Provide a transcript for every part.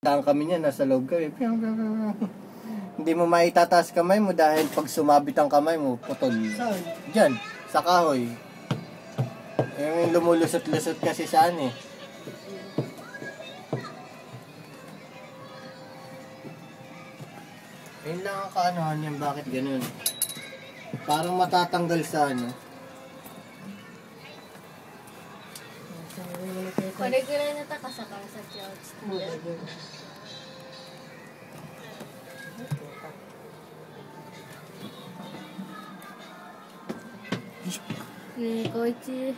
Taan kami niya, nasa loob kami. Hindi mo maitataas kamay mo dahil pag sumabit ang kamay mo, putol. Saan? Diyan, sa kahoy. Yung lumulusot-lusot kasi saan eh. Ayun lang ang kaanohan yan, bakit ganun? Parang matatanggal sa ano. これぐらいの高さから先は落ちてる。ねえ、こいち。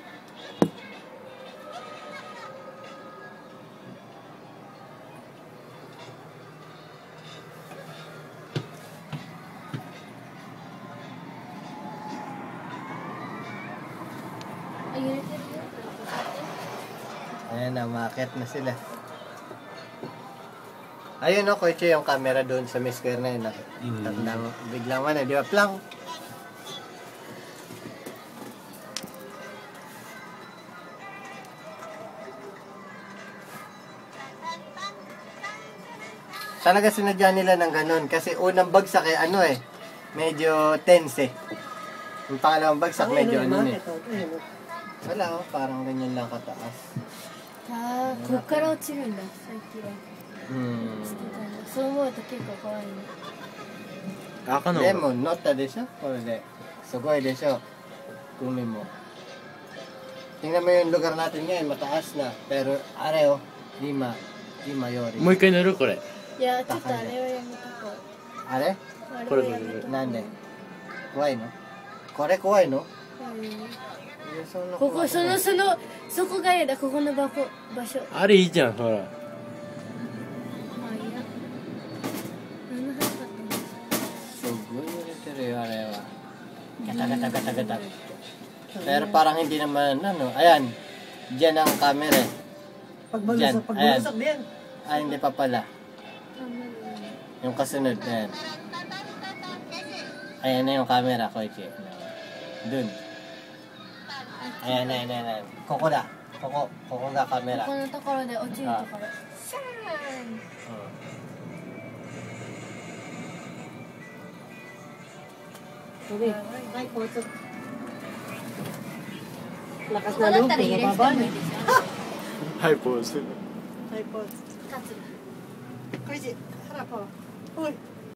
あ、揺れてるよ。 Ayan na, umakit na sila. Ayun o, Koichi, yung camera doon sa Miss Square na yun. Biglang man, di ba? Plang! Talaga sinadya nila ng ganun. Kasi unang bagsak eh, ano eh, medyo tense eh. Yung pangalawang bagsak, medyo ano eh. Wala oh, parang ganyan lang kataas. ああ、こっから落ちるんだ、さっきは。そう思うと結構怖いね。赤の。でも乗ったでしょこれで。すごいでしょ海も。Tingnan mo yung lugar natin ngayon, mataas na. Pero, are oh, lima yori. もう一回乗るこれ。いや、ちょっとあれはやめとこう。あれあれはやめとこう。なんで怖いのこれ怖いのここ、そこが嫌だ、ここの場所。あれいいじゃん、ほら。あ、いや。何の話だったの すごい揺れてるよ、あれは。ガタガタガタガタ。Pero parang hindi naman, ano, ayan. Diyan ang camera eh. Pagbalusok, pagbalusok din. Ay, hindi pa pala. Yung kasunod, ayan. Ayan na yung camera, Koichi. Dun. Ayan, ayan, ayan. Koko da. Koko nga camera. ここのところで落ちるところ。シャーン。Tuloy. Ay, puso. Lakas ここ na だっ loob, たら揺れても bumaba いい na. でしょ。はい、ポーズ。Ay, puso. 立つ。 Kuya, harap po. Uy.